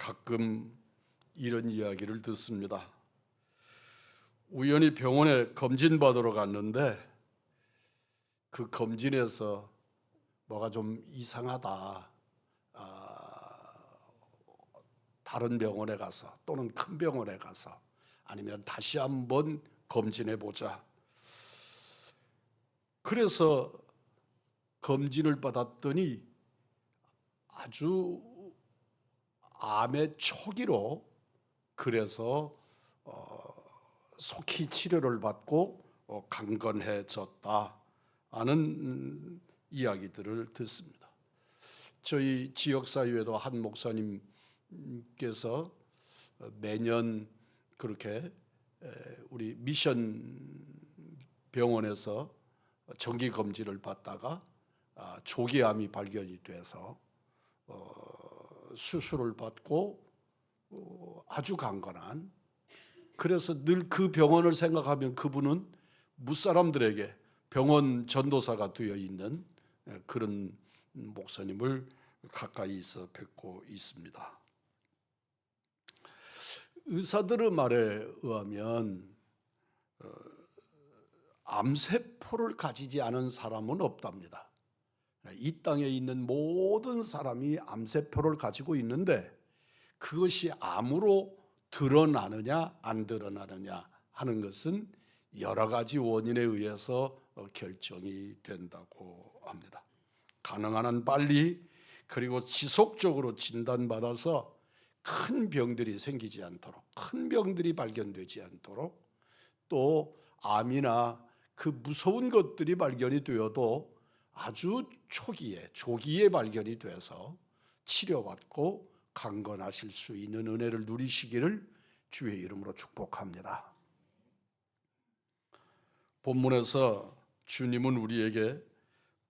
가끔 이런 이야기를 듣습니다. 우연히 병원에 검진 받으러 갔는데 그 검진에서 뭐가 좀 이상하다, 다른 병원에 가서 또는 큰 병원에 가서 아니면 다시 한번 검진해 보자. 그래서 검진을 받았더니 아주 암의 초기로, 그래서 속히 치료를 받고 강건해졌다 하는 이야기들을 듣습니다. 저희 지역사회에도 한 목사님께서 매년 그렇게 우리 미션 병원에서 정기 검진을 받다가 조기암이 발견이 돼서 수술을 받고 아주 강건한, 그래서 늘 그 병원을 생각하면 그분은 무사람들에게 병원 전도사가 되어 있는 그런 목사님을 가까이서 뵙고 있습니다. 의사들의 말에 의하면 암세포를 가지지 않은 사람은 없답니다. 이 땅에 있는 모든 사람이 암세포를 가지고 있는데 그것이 암으로 드러나느냐 안 드러나느냐 하는 것은 여러 가지 원인에 의해서 결정이 된다고 합니다. 가능한 한 빨리 그리고 지속적으로 진단받아서 큰 병들이 생기지 않도록, 큰 병들이 발견되지 않도록, 또 암이나 그 무서운 것들이 발견이 되어도 아주 조기에 발견이 돼서 치료받고 강건하실 수 있는 은혜를 누리시기를 주의 이름으로 축복합니다. 본문에서 주님은 우리에게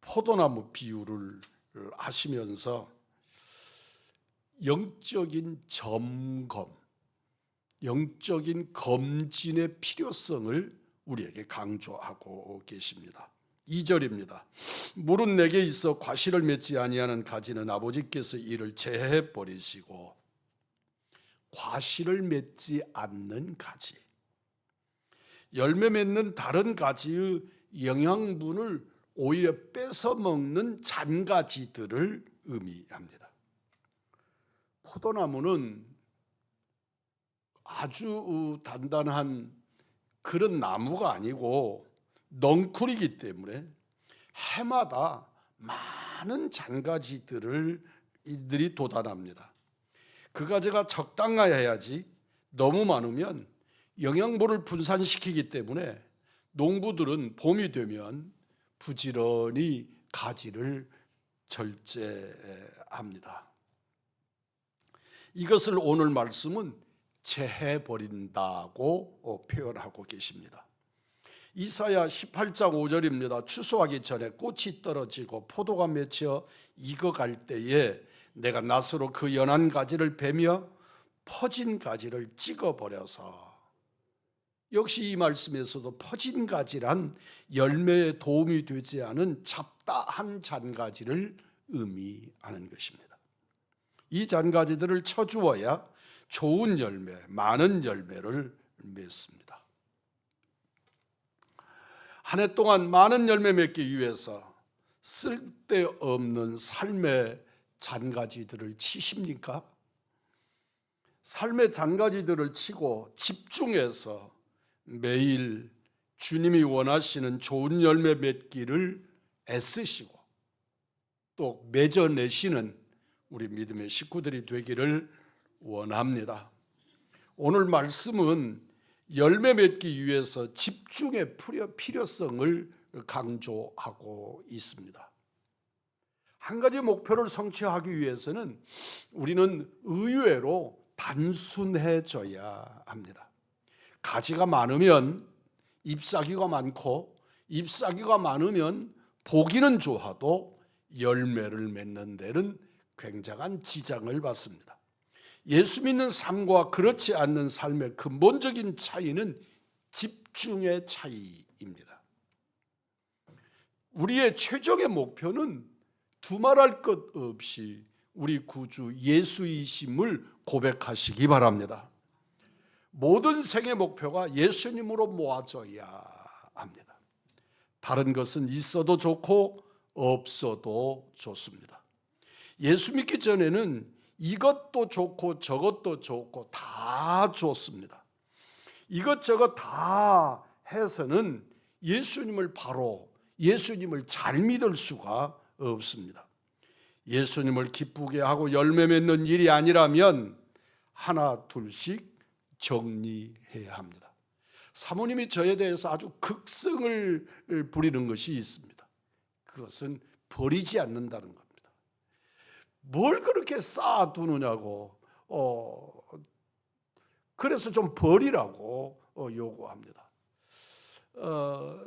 포도나무 비유를 하시면서 영적인 점검, 영적인 검진의 필요성을 우리에게 강조하고 계십니다. 2절입니다. 물은 내게 있어 과실을 맺지 아니하는 가지는 아버지께서 이를 제해 버리시고, 과실을 맺지 않는 가지, 열매 맺는 다른 가지의 영양분을 오히려 뺏어 먹는 잔가지들을 의미합니다. 포도나무는 아주 단단한 그런 나무가 아니고 넝쿨이기 때문에 해마다 많은 잔가지들이 돋아납니다. 그 가지가 적당해야지 너무 많으면 영양분을 분산시키기 때문에 농부들은 봄이 되면 부지런히 가지를 절제합니다. 이것을 오늘 말씀은 제해버린다고 표현하고 계십니다. 이사야 18장 5절입니다. 추수하기 전에 꽃이 떨어지고 포도가 맺혀 익어갈 때에 내가 낫으로 그 연한 가지를 베며 퍼진 가지를 찍어버려서, 역시 이 말씀에서도 퍼진 가지란 열매에 도움이 되지 않은 잡다한 잔가지를 의미하는 것입니다. 이 잔가지들을 쳐주어야 좋은 열매, 많은 열매를 맺습니다. 한 해 동안 많은 열매 맺기 위해서 쓸데없는 삶의 잔가지들을 치십니까? 삶의 잔가지들을 치고 집중해서 매일 주님이 원하시는 좋은 열매 맺기를 애쓰시고 또 맺어내시는 우리 믿음의 식구들이 되기를 원합니다. 오늘 말씀은 열매 맺기 위해서 집중의 필요성을 강조하고 있습니다. 한 가지 목표를 성취하기 위해서는 우리는 의외로 단순해져야 합니다. 가지가 많으면 잎사귀가 많고, 잎사귀가 많으면 보기는 좋아도 열매를 맺는 데는 굉장한 지장을 받습니다. 예수 믿는 삶과 그렇지 않는 삶의 근본적인 차이는 집중의 차이입니다. 우리의 최종의 목표는 두말할 것 없이 우리 구주 예수이심을 고백하시기 바랍니다. 모든 생의 목표가 예수님으로 모아져야 합니다. 다른 것은 있어도 좋고 없어도 좋습니다. 예수 믿기 전에는 이것도 좋고 저것도 좋고 다 좋습니다. 이것저것 다 해서는 예수님을 잘 믿을 수가 없습니다. 예수님을 기쁘게 하고 열매 맺는 일이 아니라면 하나 둘씩 정리해야 합니다. 사모님이 저에 대해서 아주 극성을 부리는 것이 있습니다. 그것은 버리지 않는다는 겁니다. 뭘 그렇게 쌓아두느냐고 그래서 좀 버리라고 요구합니다.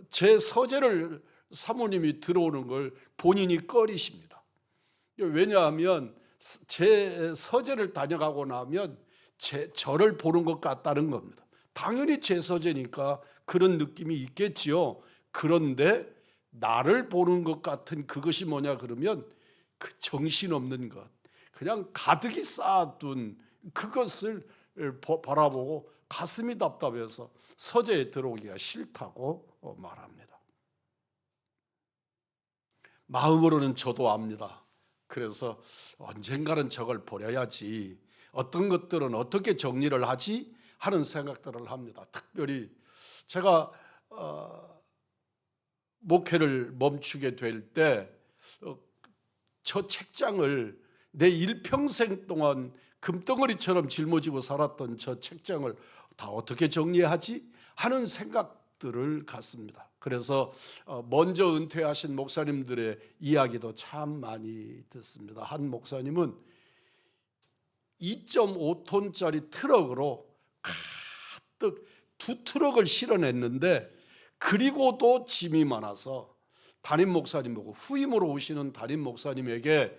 제 서재를 사모님이 들어오는 걸 본인이 꺼리십니다. 왜냐하면 제 서재를 다녀가고 나면 저를 보는 것 같다는 겁니다. 당연히 제 서재니까 그런 느낌이 있겠지요. 그런데 나를 보는 것 같은 그것이 뭐냐 그러면 그 정신없는 것, 그냥 가득히 쌓아둔 그것을 바라보고 가슴이 답답해서 서재에 들어오기가 싫다고 말합니다. 마음으로는 저도 압니다. 그래서 언젠가는 저걸 버려야지, 어떤 것들은 어떻게 정리를 하지 하는 생각들을 합니다. 특별히 제가 목회를 멈추게 될 때 저 책장을 내 일평생 동안 금덩어리처럼 짊어지고 살았던 저 책장을 다 어떻게 정리하지 하는 생각들을 갖습니다. 그래서 먼저 은퇴하신 목사님들의 이야기도 참 많이 듣습니다. 한 목사님은 2.5톤짜리 트럭으로 가득 2트럭을 실어냈는데, 그리고도 짐이 많아서 담임 목사님 보고 후임으로 오시는 담임 목사님에게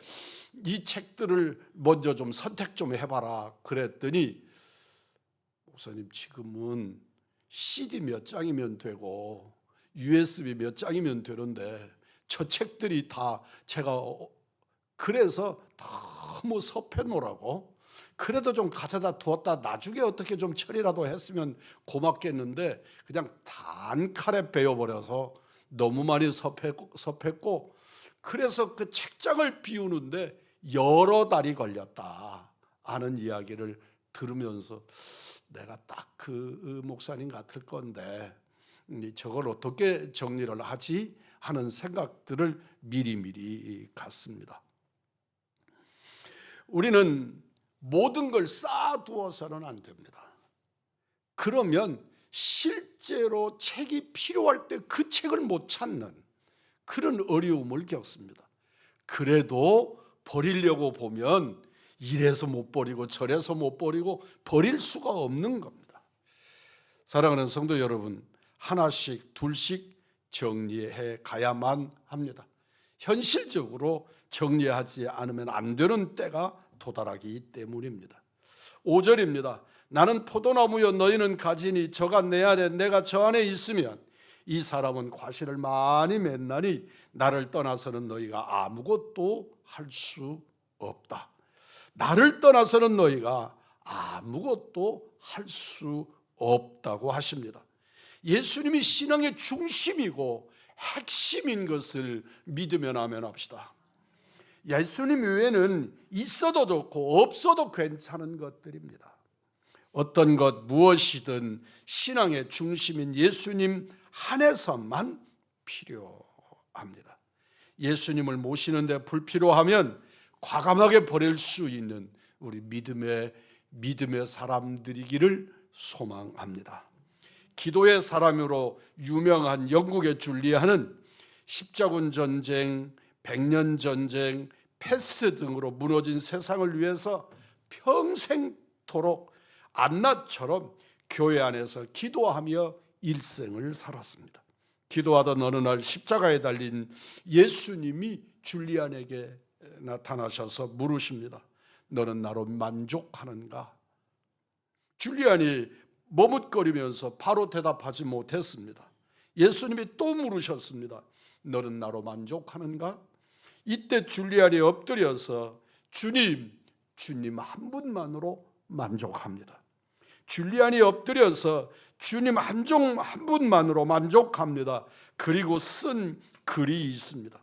이 책들을 먼저 좀 선택 좀 해봐라 그랬더니, 목사님 지금은 CD 몇 장이면 되고 USB 몇 장이면 되는데 저 책들이 다 제가 그래서 너무 섭해놓으라고, 그래도 좀 가져다 두었다 나중에 어떻게 좀 처리라도 했으면 고맙겠는데 그냥 단칼에 베어버려서 너무 많이 섭했고 그래서 그 책장을 비우는데 여러 달이 걸렸다 하는 이야기를 들으면서 내가 딱 그 목사님 같을 건데 저걸 어떻게 정리를 하지 하는 생각들을 미리미리 갖습니다. 우리는 모든 걸 쌓아두어서는 안 됩니다. 그러면 실제로 책이 필요할 때 그 책을 못 찾는 그런 어려움을 겪습니다. 그래도 버리려고 보면 이래서 못 버리고 저래서 못 버리고 버릴 수가 없는 겁니다. 사랑하는 성도 여러분, 하나씩 둘씩 정리해 가야만 합니다. 현실적으로 정리하지 않으면 안 되는 때가 도달하기 때문입니다. 5절입니다. 나는 포도나무여 너희는 가지니 저가 내 안에 내가 저 안에 있으면 이 사람은 과실을 많이 맺나니 나를 떠나서는 너희가 아무것도 할 수 없다. 나를 떠나서는 너희가 아무것도 할 수 없다고 하십니다. 예수님이 신앙의 중심이고 핵심인 것을 믿으면 아멘합시다. 예수님 외에는 있어도 좋고 없어도 괜찮은 것들입니다. 어떤 것 무엇이든 신앙의 중심인 예수님 안에서만 필요합니다. 예수님을 모시는데 불필요하면 과감하게 버릴 수 있는 우리 믿음의 사람들이기를 소망합니다. 기도의 사람으로 유명한 영국의 줄리아는 십자군 전쟁, 백년 전쟁, 패스트 등으로 무너진 세상을 위해서 평생토록 안나처럼 교회 안에서 기도하며 일생을 살았습니다. 기도하던 어느 날 십자가에 달린 예수님이 줄리안에게 나타나셔서 물으십니다. 너는 나로 만족하는가? 줄리안이 머뭇거리면서 바로 대답하지 못했습니다. 예수님이 또 물으셨습니다. 너는 나로 만족하는가? 이때 줄리안이 엎드려서 주님, 주님 한 분만으로 만족합니다. 줄리안이 엎드려서 주님 한 분만으로 만족합니다. 그리고 쓴 글이 있습니다.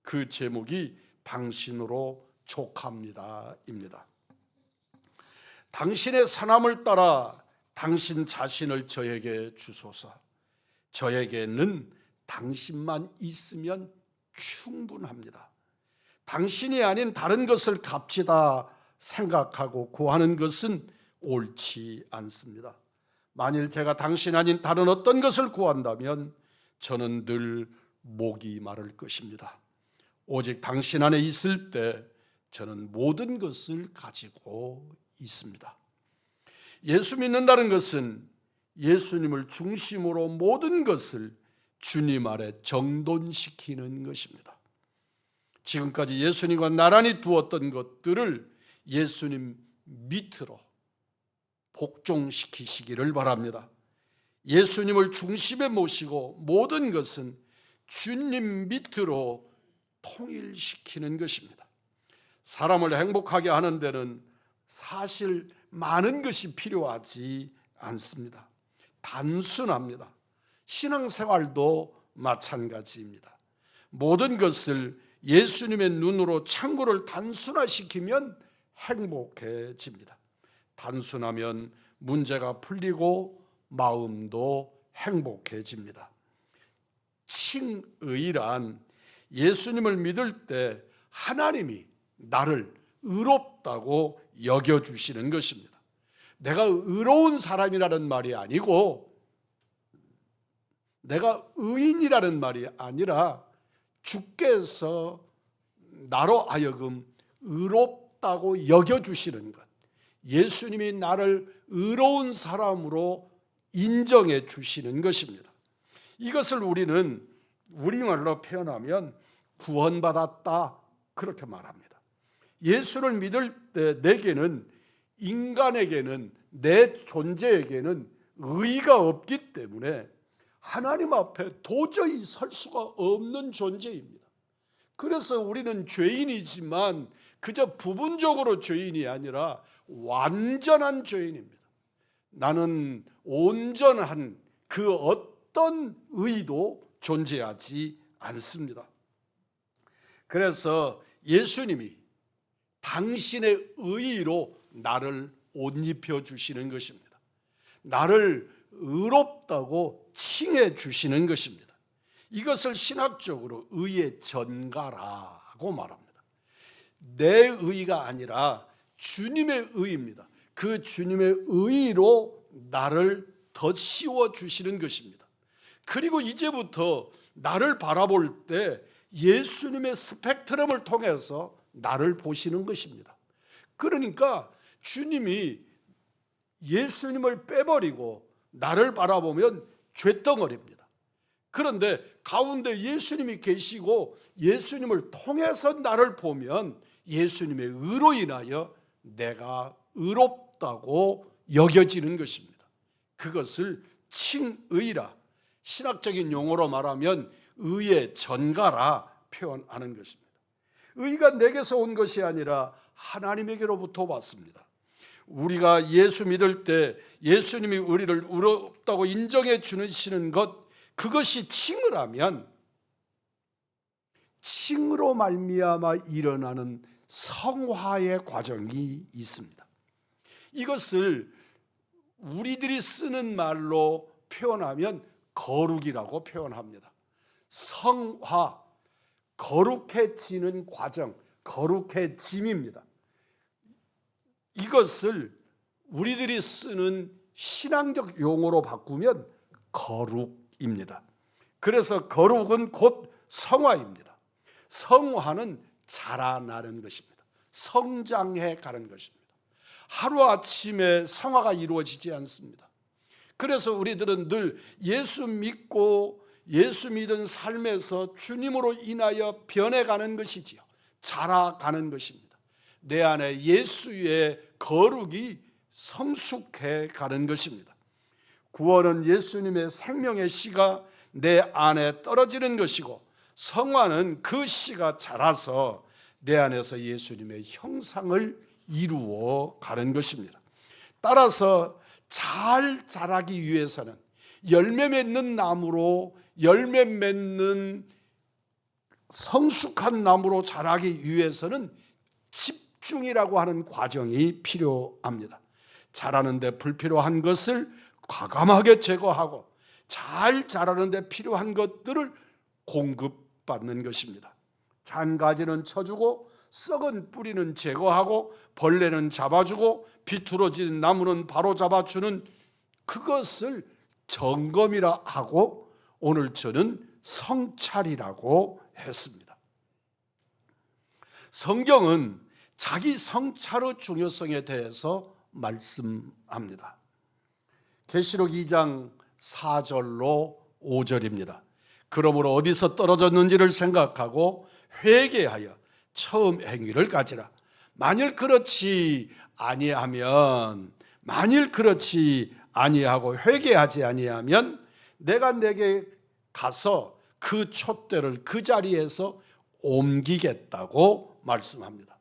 그 제목이 당신으로 족합니다입니다. 당신의 선함을 따라 당신 자신을 저에게 주소서. 저에게는 당신만 있으면 충분합니다. 당신이 아닌 다른 것을 값지다 생각하고 구하는 것은 옳지 않습니다. 만일 제가 당신 아닌 다른 어떤 것을 구한다면 저는 늘 목이 마를 것입니다. 오직 당신 안에 있을 때 저는 모든 것을 가지고 있습니다. 예수 믿는다는 것은 예수님을 중심으로 모든 것을 주님 아래 정돈시키는 것입니다. 지금까지 예수님과 나란히 두었던 것들을 예수님 밑으로 복종시키시기를 바랍니다. 예수님을 중심에 모시고 모든 것은 주님 밑으로 통일시키는 것입니다. 사람을 행복하게 하는 데는 사실 많은 것이 필요하지 않습니다. 단순합니다. 신앙생활도 마찬가지입니다. 모든 것을 예수님의 눈으로 창구를 단순화시키면 행복해집니다. 단순하면 문제가 풀리고 마음도 행복해집니다. 칭의란 예수님을 믿을 때 하나님이 나를 의롭다고 여겨주시는 것입니다. 내가 의로운 사람이라는 말이 아니고 내가 의인이라는 말이 아니라 주께서 나로 하여금 의롭다고 여겨주시는 것, 예수님이 나를 의로운 사람으로 인정해 주시는 것입니다. 이것을 우리는 우리말로 표현하면 구원받았다 그렇게 말합니다. 예수를 믿을 때 내게는, 인간에게는, 내 존재에게는 의의가 없기 때문에 하나님 앞에 도저히 설 수가 없는 존재입니다. 그래서 우리는 죄인이지만 그저 부분적으로 죄인이 아니라 완전한 죄인입니다. 나는 온전한 그 어떤 의도 존재하지 않습니다. 그래서 예수님이 당신의 의의로 나를 옷 입혀 주시는 것입니다. 나를 의롭다고 칭해 주시는 것입니다. 이것을 신학적으로 의의 전가라고 말합니다. 내 의의가 아니라 주님의 의의입니다. 그 주님의 의의로 나를 덧씌워 주시는 것입니다. 그리고 이제부터 나를 바라볼 때 예수님의 스펙트럼을 통해서 나를 보시는 것입니다. 그러니까 주님이 예수님을 빼버리고 나를 바라보면 쇳덩어리입니다. 그런데 가운데 예수님이 계시고 예수님을 통해서 나를 보면 예수님의 의로 인하여 내가 의롭다고 여겨지는 것입니다. 그것을 칭의라, 신학적인 용어로 말하면 의의 전가라 표현하는 것입니다. 의가 내게서 온 것이 아니라 하나님에게로부터 왔습니다. 우리가 예수 믿을 때 예수님이 우리를 의롭다고 인정해 주시는 것, 그것이 칭의라면 칭의로 말미암아 일어나는 성화의 과정이 있습니다. 이것을 우리들이 쓰는 말로 표현하면 거룩이라고 표현합니다. 성화, 거룩해지는 과정, 거룩해짐입니다. 이것을 우리들이 쓰는 신앙적 용어로 바꾸면 거룩입니다. 그래서 거룩은 곧 성화입니다. 성화는 자라나는 것입니다. 성장해 가는 것입니다. 하루아침에 성화가 이루어지지 않습니다. 그래서 우리들은 늘 예수 믿고 예수 믿은 삶에서 주님으로 인하여 변해가는 것이지요. 자라가는 것입니다. 내 안에 예수의 거룩이 성숙해 가는 것입니다. 구원은 예수님의 생명의 씨가 내 안에 떨어지는 것이고, 성화는 그 씨가 자라서 내 안에서 예수님의 형상을 이루어 가는 것입니다. 따라서 잘 자라기 위해서는 열매 맺는 나무로, 열매 맺는 성숙한 나무로 자라기 위해서는 집중이라고 하는 과정이 필요합니다. 자라는 데 불필요한 것을 과감하게 제거하고 잘 자라는 데 필요한 것들을 공급받는 것입니다. 잔가지는 쳐주고 썩은 뿌리는 제거하고 벌레는 잡아주고 비뚤어진 나무는 바로 잡아주는 그것을 점검이라 하고 오늘 저는 성찰이라고 했습니다. 성경은 자기 성찰의 중요성에 대해서 말씀합니다. 계시록 2장 4절로 5절입니다. 그러므로 어디서 떨어졌는지를 생각하고 회개하여 처음 행위를 가지라. 만일 그렇지 아니하고 회개하지 아니하면 내가 내게 가서 그 촛대를 그 자리에서 옮기겠다고 말씀합니다.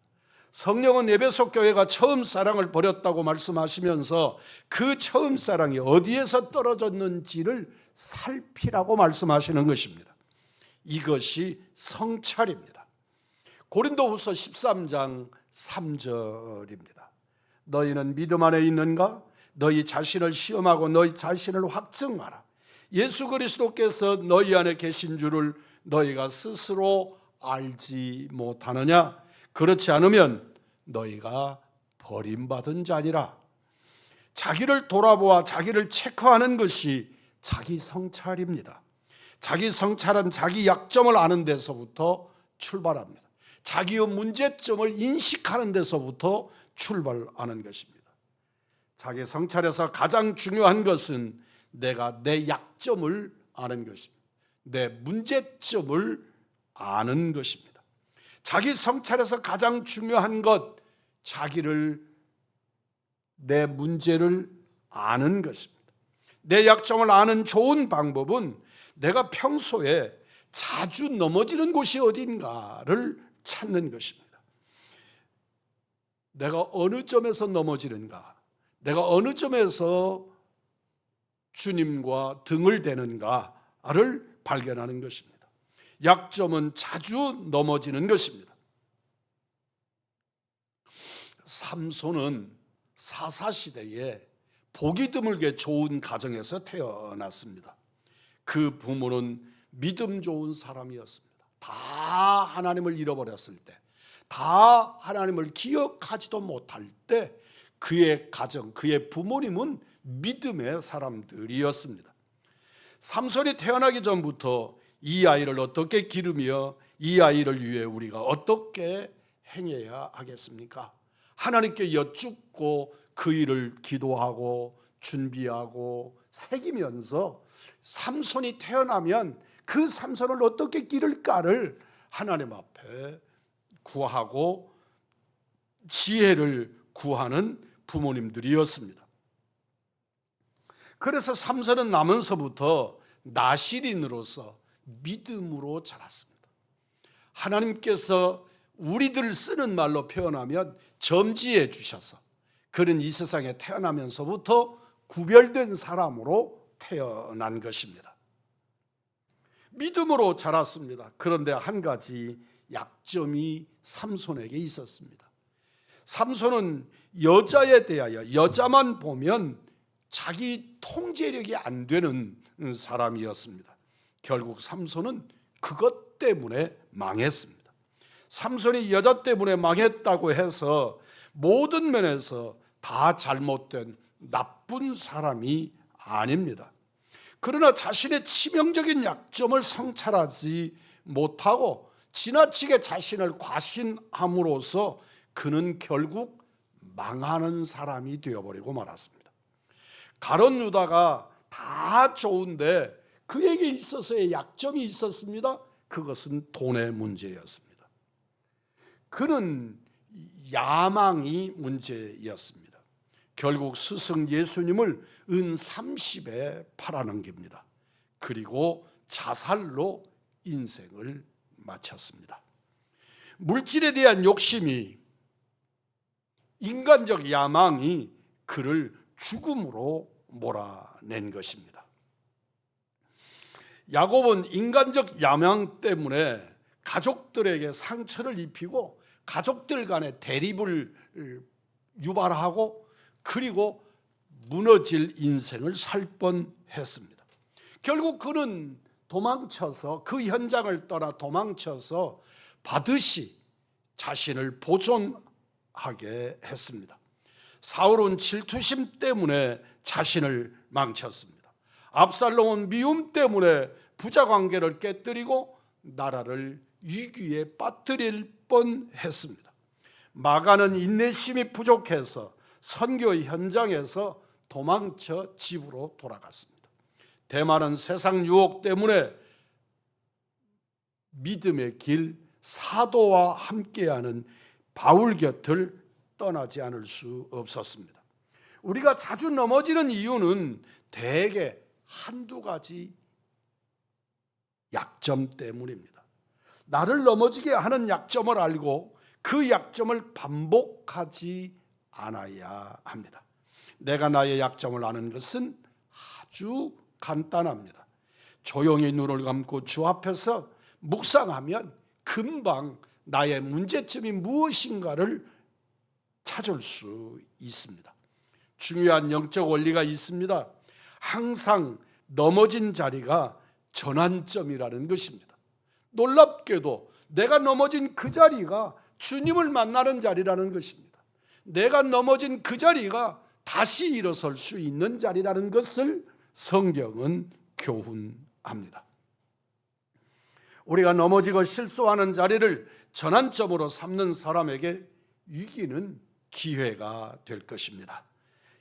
성령은 에베소 교회가 처음 사랑을 버렸다고 말씀하시면서 그 처음 사랑이 어디에서 떨어졌는지를 살피라고 말씀하시는 것입니다. 이것이 성찰입니다. 고린도후서 13장 3절입니다. 너희는 믿음 안에 있는가? 너희 자신을 시험하고 너희 자신을 확증하라. 예수 그리스도께서 너희 안에 계신 줄을 너희가 스스로 알지 못하느냐? 그렇지 않으면 너희가 버림받은 자니라. 자기를 돌아보아 자기를 체크하는 것이 자기 성찰입니다. 자기 성찰은 자기 약점을 아는 데서부터 출발합니다. 자기의 문제점을 인식하는 데서부터 출발하는 것입니다. 자기 성찰에서 가장 중요한 것은 내가 내 약점을 아는 것입니다. 내 문제점을 아는 것입니다. 자기 성찰에서 가장 중요한 것, 내 문제를 아는 것입니다. 내 약점을 아는 좋은 방법은 내가 평소에 자주 넘어지는 곳이 어딘가를 찾는 것입니다. 내가 어느 점에서 넘어지는가, 내가 어느 점에서 주님과 등을 대는가를 발견하는 것입니다. 약점은 자주 넘어지는 것입니다. 삼손은 사사시대에 보기 드물게 좋은 가정에서 태어났습니다. 그 부모는 믿음 좋은 사람이었습니다. 다 하나님을 잃어버렸을 때, 다 하나님을 기억하지도 못할 때 그의 가정, 그의 부모님은 믿음의 사람들이었습니다. 삼손이 태어나기 전부터 이 아이를 어떻게 기르며 이 아이를 위해 우리가 어떻게 행해야 하겠습니까? 하나님께 여쭙고 그 일을 기도하고 준비하고 새기면서 삼손이 태어나면 그 삼손을 어떻게 기를까를 하나님 앞에 구하고 지혜를 구하는 부모님들이었습니다. 그래서 삼손은 나면서부터 나실인으로서 믿음으로 자랐습니다. 하나님께서 우리들 쓰는 말로 표현하면 점지해 주셔서 그는 이 세상에 태어나면서부터 구별된 사람으로 태어난 것입니다. 믿음으로 자랐습니다. 그런데 한 가지 약점이 삼손에게 있었습니다. 삼손은 여자에 대하여 여자만 보면 자기 통제력이 안 되는 사람이었습니다. 결국 삼손은 그것 때문에 망했습니다. 삼손이 여자 때문에 망했다고 해서 모든 면에서 다 잘못된 나쁜 사람이 아닙니다. 그러나 자신의 치명적인 약점을 성찰하지 못하고 지나치게 자신을 과신함으로써 그는 결국 망하는 사람이 되어버리고 말았습니다. 가룟 유다가 다 좋은데 그에게 있어서의 약점이 있었습니다. 그것은 돈의 문제였습니다. 그는 야망이 문제였습니다. 결국 스승 예수님을 은 30에 팔아넘깁니다. 그리고 자살로 인생을 마쳤습니다. 물질에 대한 욕심이 인간적 야망이 그를 죽음으로 몰아낸 것입니다. 야곱은 인간적 야망 때문에 가족들에게 상처를 입히고 가족들 간의 대립을 유발하고 그리고 무너질 인생을 살 뻔했습니다. 결국 그는 도망쳐서 그 현장을 떠나 도망쳐서 반드시 자신을 보존하게 했습니다. 사울은 질투심 때문에 자신을 망쳤습니다. 압살롬은 미움 때문에 부자 관계를 깨뜨리고 나라를 위기에 빠뜨릴 뻔했습니다. 마가는 인내심이 부족해서 선교 현장에서 도망쳐 집으로 돌아갔습니다. 대마는 세상 유혹 때문에 믿음의 길 사도와 함께하는 바울 곁을 떠나지 않을 수 없었습니다. 우리가 자주 넘어지는 이유는 대개 한두 가지 약점 때문입니다. 나를 넘어지게 하는 약점을 알고 그 약점을 반복하지 않아야 합니다. 내가 나의 약점을 아는 것은 아주 간단합니다. 조용히 눈을 감고 주 앞에서 묵상하면 금방 나의 문제점이 무엇인가를 찾을 수 있습니다. 중요한 영적 원리가 있습니다. 항상 넘어진 자리가 전환점이라는 것입니다. 놀랍게도 내가 넘어진 그 자리가 주님을 만나는 자리라는 것입니다. 내가 넘어진 그 자리가 다시 일어설 수 있는 자리라는 것을 성경은 교훈합니다. 우리가 넘어지고 실수하는 자리를 전환점으로 삼는 사람에게 위기는 기회가 될 것입니다.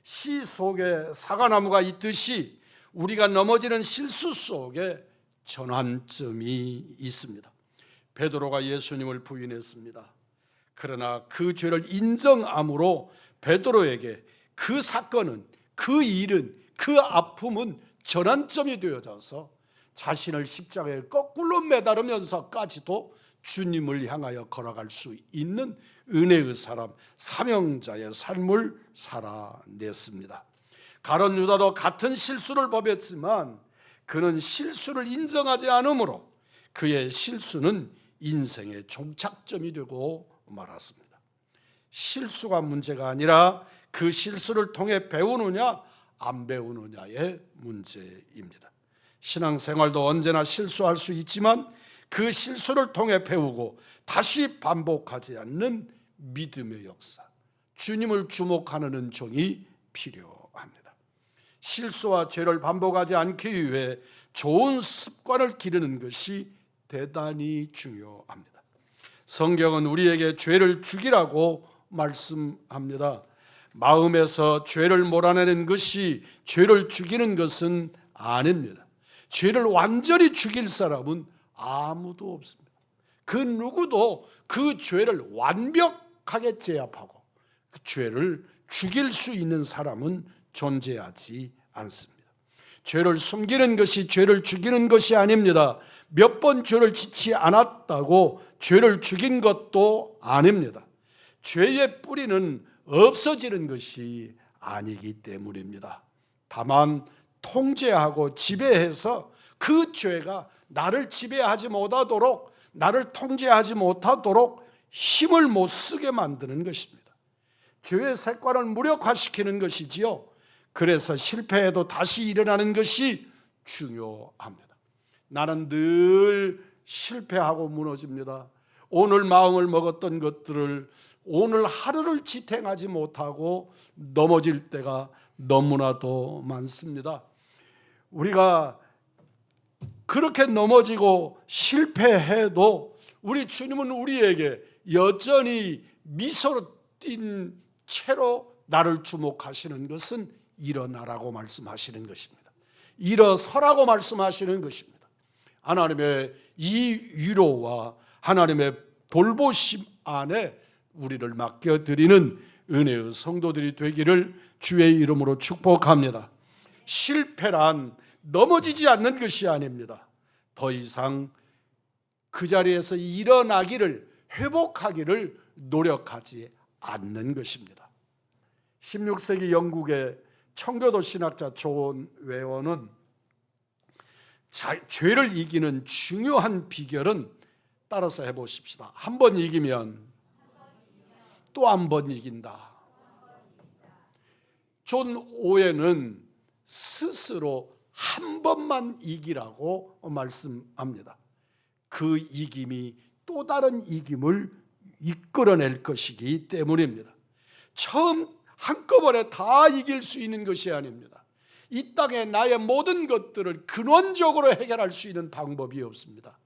시 속에 사과나무가 있듯이 우리가 넘어지는 실수 속에 전환점이 있습니다. 베드로가 예수님을 부인했습니다. 그러나 그 죄를 인정함으로 베드로에게 그 사건은, 그 일은, 그 아픔은 전환점이 되어져서 자신을 십자가에 거꾸로 매달으면서까지도 주님을 향하여 걸어갈 수 있는 은혜의 사람, 사명자의 삶을 살아냈습니다. 가룟 유다도 같은 실수를 범했지만 그는 실수를 인정하지 않으므로 그의 실수는 인생의 종착점이 되고 말았습니다. 실수가 문제가 아니라 그 실수를 통해 배우느냐 안 배우느냐의 문제입니다. 신앙생활도 언제나 실수할 수 있지만 그 실수를 통해 배우고 다시 반복하지 않는 믿음의 역사, 주님을 주목하는 은총이 필요합니다. 실수와 죄를 반복하지 않기 위해 좋은 습관을 기르는 것이 대단히 중요합니다. 성경은 우리에게 죄를 죽이라고 말씀합니다. 마음에서 죄를 몰아내는 것이 죄를 죽이는 것은 아닙니다. 죄를 완전히 죽일 사람은 아무도 없습니다. 그 누구도 그 죄를 완벽하게 제압하고 그 죄를 죽일 수 있는 사람은 존재하지 않습니다. 죄를 숨기는 것이 죄를 죽이는 것이 아닙니다. 몇 번 죄를 짓지 않았다고 죄를 죽인 것도 아닙니다. 죄의 뿌리는 없어지는 것이 아니기 때문입니다. 다만 통제하고 지배해서 그 죄가 나를 지배하지 못하도록, 나를 통제하지 못하도록 힘을 못 쓰게 만드는 것입니다. 죄의 습관을 무력화시키는 것이지요. 그래서 실패해도 다시 일어나는 것이 중요합니다. 나는 늘 실패하고 무너집니다. 오늘 마음을 먹었던 것들을 오늘 하루를 지탱하지 못하고 넘어질 때가 너무나도 많습니다. 우리가 그렇게 넘어지고 실패해도 우리 주님은 우리에게 여전히 미소로 띈 채로 나를 주목하시는 것은 일어나라고 말씀하시는 것입니다. 일어서라고 말씀하시는 것입니다. 하나님의 이 위로와 하나님의 돌보심 안에 우리를 맡겨드리는 은혜의 성도들이 되기를 주의 이름으로 축복합니다. 실패란 넘어지지 않는 것이 아닙니다. 더 이상 그 자리에서 일어나기를, 회복하기를 노력하지 않는 것입니다. 16세기 영국의 청교도 신학자 존 웨어는 죄를 이기는 중요한 비결은 따라서 해보십시다. 한 번 이기면 또 한 번 이긴다. 존 오웬은 스스로 한 번만 이기라고 말씀합니다. 그 이김이 또 다른 이김을 이끌어낼 것이기 때문입니다. 처음 한꺼번에 다 이길 수 있는 것이 아닙니다. 이 땅에 나의 모든 것들을 근원적으로 해결할 수 있는 방법이 없습니다.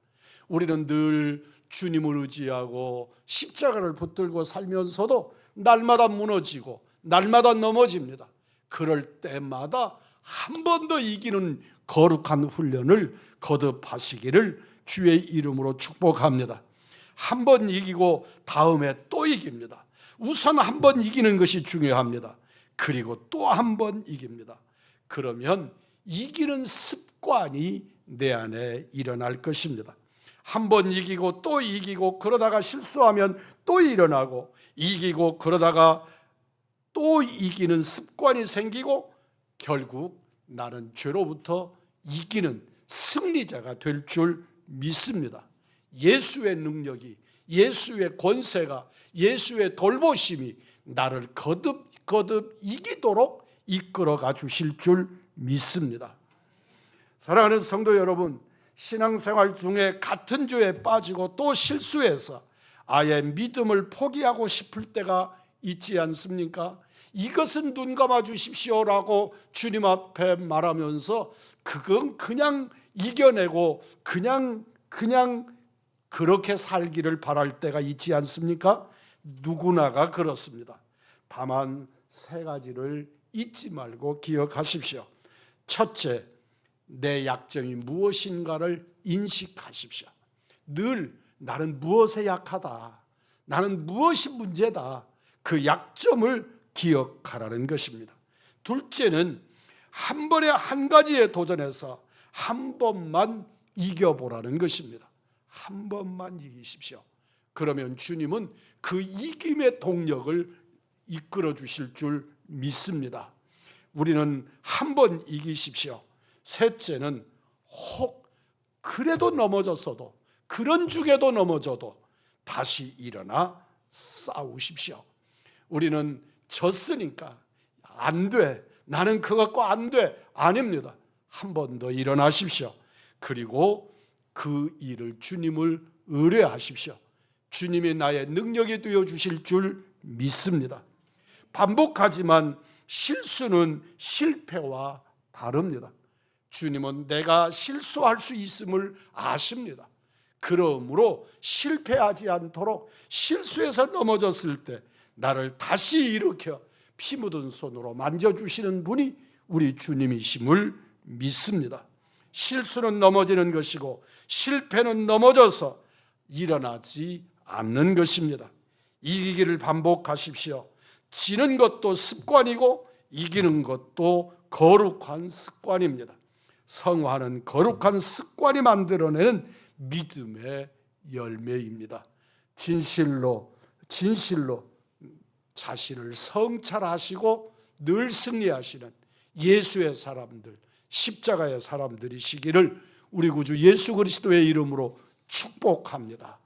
우리는 늘 주님을 의지하고 십자가를 붙들고 살면서도 날마다 무너지고 날마다 넘어집니다. 그럴 때마다 한 번 더 이기는 거룩한 훈련을 거듭하시기를 주의 이름으로 축복합니다. 한 번 이기고 다음에 또 이깁니다. 우선 한 번 이기는 것이 중요합니다. 그리고 또 한 번 이깁니다. 그러면 이기는 습관이 내 안에 일어날 것입니다. 한 번 이기고 또 이기고 그러다가 실수하면 또 일어나고 이기고 그러다가 또 이기는 습관이 생기고 결국 나는 죄로부터 이기는 승리자가 될 줄 믿습니다. 예수의 능력이, 예수의 권세가, 예수의 돌보심이 나를 거듭 이기도록 이끌어가 주실 줄 믿습니다. 사랑하는 성도 여러분, 신앙생활 중에 같은 죄에 빠지고 또 실수해서 아예 믿음을 포기하고 싶을 때가 있지 않습니까? 이것은 눈 감아 주십시오라고 주님 앞에 말하면서 그건 그냥 이겨내고 그냥 그렇게 살기를 바랄 때가 있지 않습니까? 누구나가 그렇습니다. 다만 세 가지를 잊지 말고 기억하십시오. 첫째, 내 약점이 무엇인가를 인식하십시오. 늘 나는 무엇에 약하다, 나는 무엇이 문제다, 그 약점을 기억하라는 것입니다. 둘째는 한 번에 한 가지에 도전해서 한 번만 이겨보라는 것입니다. 한 번만 이기십시오. 그러면 주님은 그 이김의 동력을 이끌어 주실 줄 믿습니다. 우리는 한 번 이기십시오. 셋째는 혹 그래도 넘어졌어도, 그런 중에도 넘어져도 다시 일어나 싸우십시오. 우리는 졌으니까 안 돼, 나는 그거 갖고 안 돼, 아닙니다. 한 번 더 일어나십시오. 그리고 그 일을 주님을 의뢰하십시오. 주님이 나의 능력이 되어 주실 줄 믿습니다. 반복하지만 실수는 실패와 다릅니다. 주님은 내가 실수할 수 있음을 아십니다. 그러므로 실패하지 않도록 실수해서 넘어졌을 때 나를 다시 일으켜 피 묻은 손으로 만져주시는 분이 우리 주님이심을 믿습니다. 실수는 넘어지는 것이고 실패는 넘어져서 일어나지 않는 것입니다. 이기기를 반복하십시오. 지는 것도 습관이고 이기는 것도 거룩한 습관입니다. 성화는 거룩한 습관이 만들어내는 믿음의 열매입니다. 진실로 자신을 성찰하시고 늘 승리하시는 예수의 사람들, 십자가의 사람들이시기를 우리 구주 예수 그리스도의 이름으로 축복합니다.